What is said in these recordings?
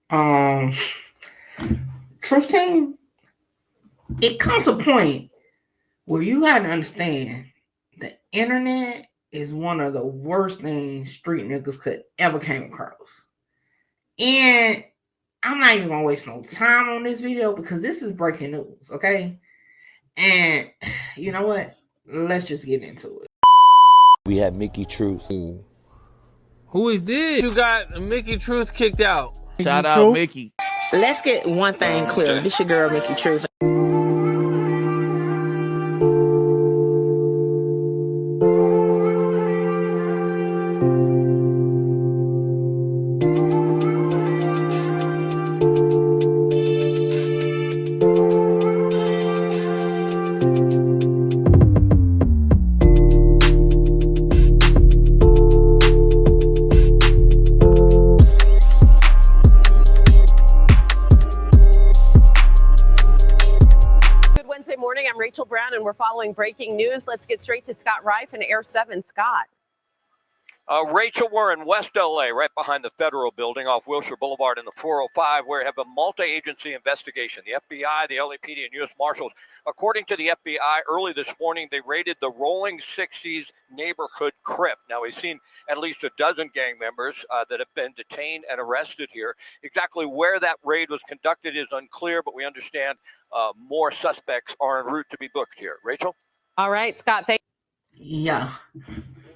Um, Truth team, it comes a point where you gotta understand the internet is one of the worst things street niggas could ever came across. And I'm not even gonna waste no time on this video because this is breaking news, okay? And you know what? Let's just get into it. We have Mickey Truth. Who is this? You got Mickey Truth kicked out. Shout out Mickey. Let's get one thing clear. This your girl, Mickey Truth. And we're following breaking news. Let's get straight to Scott Reif in Air 7. Scott. Rachel, we're in West LA, right behind the Federal Building off Wilshire Boulevard in the 405, where we have a multi-agency investigation. The FBI, the LAPD, and U.S. Marshals. According to the FBI, early this morning, they raided the Rolling 60s neighborhood Crip. Now, we've seen at least a dozen gang members that have been detained and arrested here. Exactly where that raid was conducted is unclear, but we understand more suspects are en route to be booked here. Rachel? All right, Scott, thank you. Yeah.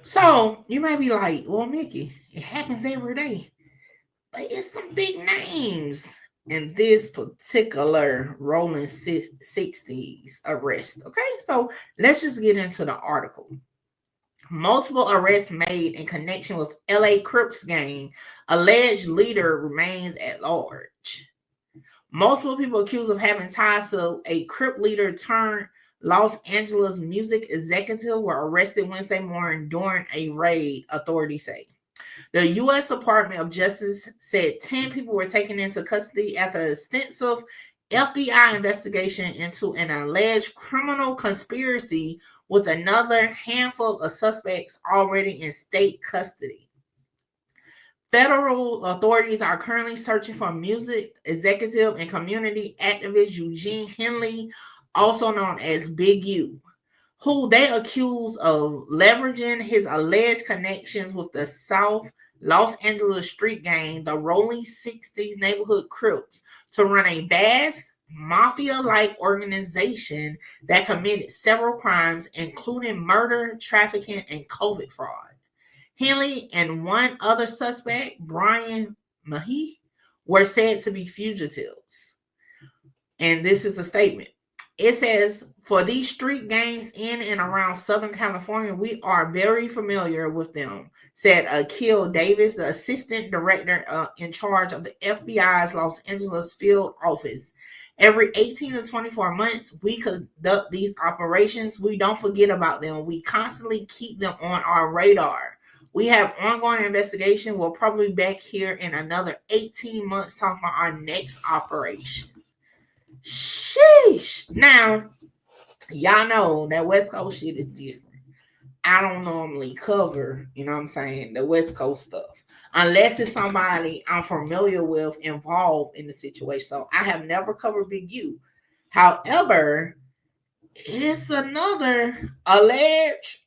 So you may be like, well, Mickey, it happens every day. But it's some big names in this particular Rolling 60s arrest. Okay, so let's just get into the article. Multiple arrests made in connection with LA Crips gang. Alleged leader remains at large. Multiple people accused of having ties to a Crip leader turned Los Angeles music executive were arrested Wednesday morning during a raid, authorities say. The U.S. Department of Justice said 10 people were taken into custody after an extensive FBI investigation into an alleged criminal conspiracy with another handful of suspects already in state custody. Federal authorities are currently searching for music executive and community activist Eugene Henley, also known as Big U, who they accuse of leveraging his alleged connections with the South Los Angeles street gang, the Rolling 60s neighborhood Crips, to run a vast mafia-like organization that committed several crimes, including murder, trafficking, and COVID fraud. Henley and one other suspect, Brian Mahi, were said to be fugitives. And this is a statement. It says, for these street gangs in and around Southern California, we are very familiar with them, said Akil Davis, the assistant director in charge of the FBI's Los Angeles field office. Every 18 to 24 months, we conduct these operations. We don't forget about them. We constantly keep them on our radar. We have ongoing investigation. We'll probably be back here in another 18 months talking about our next operation. Sheesh. Now, y'all know that West Coast shit is different. I don't normally cover, you know what I'm saying, the West Coast stuff. Unless it's somebody I'm familiar with involved in the situation. So I have never covered Big U. However, it's another alleged,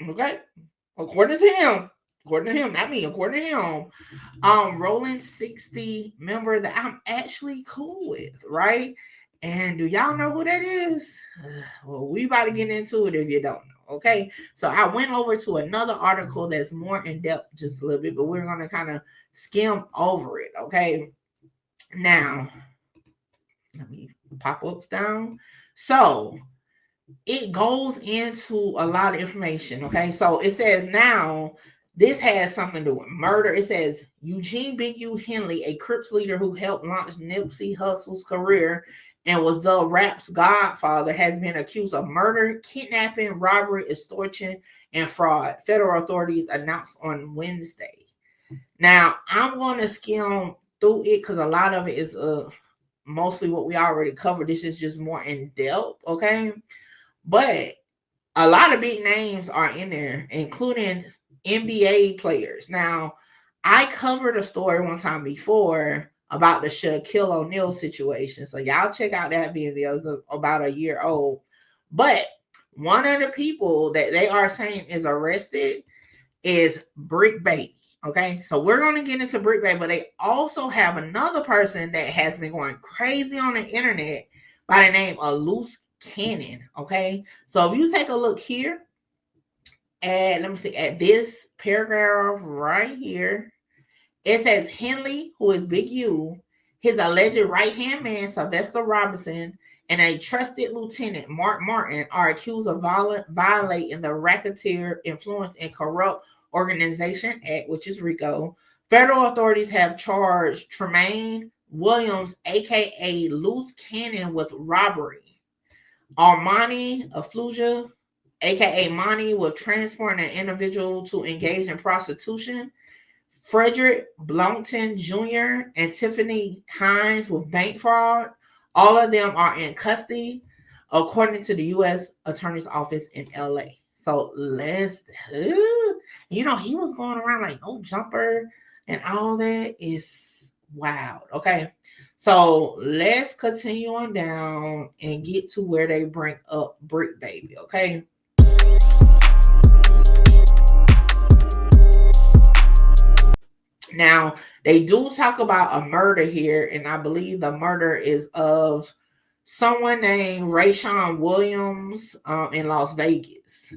okay, according to him, not me, according to him, Rolling 60 member that I'm actually cool with, right? And do y'all know who that is? Well, we about to get into it if you don't know, okay? So I went over to another article that's more in depth just a little bit, but we're going to kind of skim over it, okay? Now, let me pop ups down. So it goes into a lot of information, okay? So it says now, this has something to do with murder. It says Eugene Big U Henley, a Crips leader who helped launch Nipsey Hussle's career and was the rap's godfather, has been accused of murder, kidnapping, robbery, extortion, and fraud, federal authorities announced on Wednesday. Now, I'm going to skim through it because a lot of it is mostly what we already covered. This is just more in depth, okay? But a lot of big names are in there, including NBA players. Now, I covered a story one time before about the Shaquille O'Neal situation. So y'all check out that video. It's about a year old. But one of the people that they are saying is arrested is Bricc Baby. Okay, so we're going to get into Bricc Baby, but they also have another person that has been going crazy on the internet by the name of Loose Cannon. Okay, so if you take a look here at, let me see, at this paragraph right here, it says Henley, who is Big U, his alleged right-hand man, Sylvester Robinson, and a trusted lieutenant, Mark Martin, are accused of violating the Racketeer Influence and Corrupt Organization Act, which is RICO. Federal authorities have charged Tremaine Williams, a.k.a. Loose Cannon, with robbery. Armani Afluja, a.k.a. Monty, with transporting an individual to engage in prostitution. Frederick Blounton Jr. and Tiffany Hines with bank fraud. All of them are in custody, according to the U.S. Attorney's Office in L.A. So he was going around like no jumper and all that is wild. Okay, so let's continue on down and get to where they bring up Bricc Baby. Okay. Now, they do talk about a murder here, and I believe the murder is of someone named Rayshawn Williams in Las Vegas.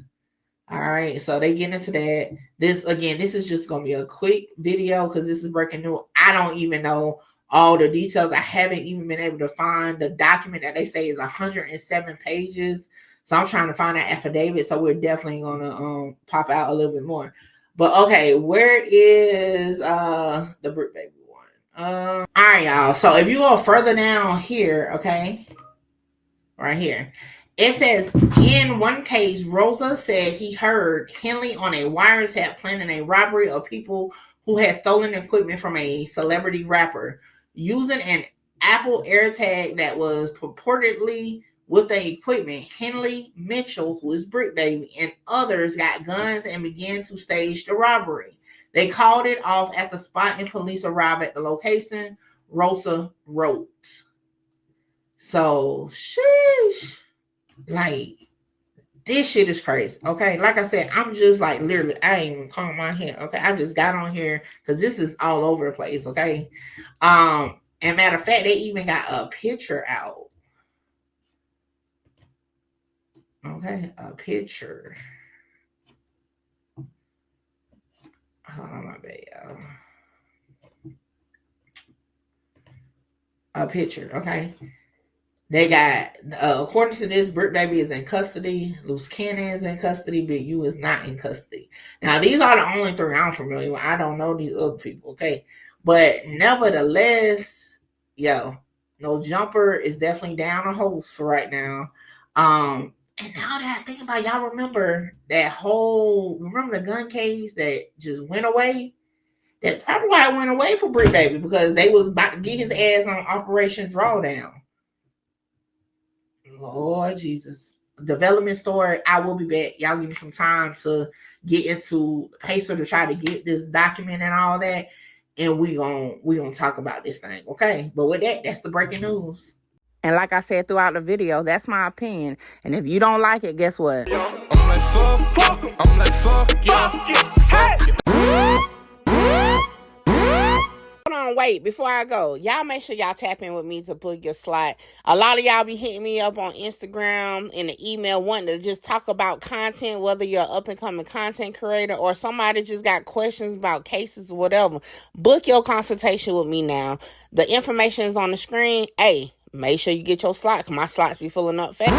All right, so they get into that. This is just going to be a quick video because this is breaking news. I don't even know all the details. I haven't even been able to find the document that they say is 107 pages. So I'm trying to find that affidavit, so we're definitely going to pop out a little bit more. But okay, where is the Bricc Baby one? All right, y'all. So if you go further down here, okay, right here, it says in one case, Rosa said he heard Henley on a wiretap planning a robbery of people who had stolen equipment from a celebrity rapper using an Apple AirTag that was purportedly with the equipment. Henley Mitchell, who is Bricc Baby, and others got guns and began to stage the robbery. They called it off at the spot and police arrived at the location, Rosa wrote. So, sheesh. Like, this shit is crazy. Okay, like I said, I'm just like literally, I ain't even calm my head. Okay, I just got on here because this is all over the place. Okay, and matter of fact, they even got a picture out. Okay, a picture. Hold on, my bad, y'all. A picture, okay. They got, according to this, Bricc Baby is in custody. Loose Cannon is in custody. Big U is not in custody. Now, these are the only three I'm familiar with. I don't know these other people, okay? But nevertheless, yo, No Jumper is definitely down a host for right now. And now that I think about it, y'all remember the gun case that just went away? That's probably why it went away for Bricc Baby, because they was about to get his ass on Operation Drawdown. Lord Jesus. Development story. I will be back. Y'all give me some time to get into Pacer to try to get this document and all that. And we gonna talk about this thing, okay? But with that, that's the breaking news. And like I said throughout the video, that's my opinion. And if you don't like it, guess what? I'm like, fuck you. Hold on, wait, before I go, y'all make sure y'all tap in with me to book your slot. A lot of y'all be hitting me up on Instagram and the email wanting to just talk about content, whether you're an up-and-coming content creator or somebody just got questions about cases or whatever. Book your consultation with me now. The information is on the screen. Hey, make sure you get your slot, because my slots be filling up fast.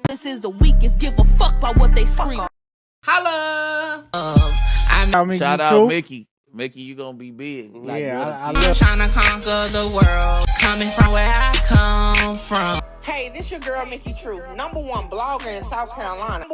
This is the weakest, give a fuck about what they scream. Holla! Shout out Mickey. Mickey, you gonna be big. Like, yeah, I'm trying to conquer the world, coming from where I come from. Hey, this your girl, Mickey Truth, #1 blogger in South Carolina.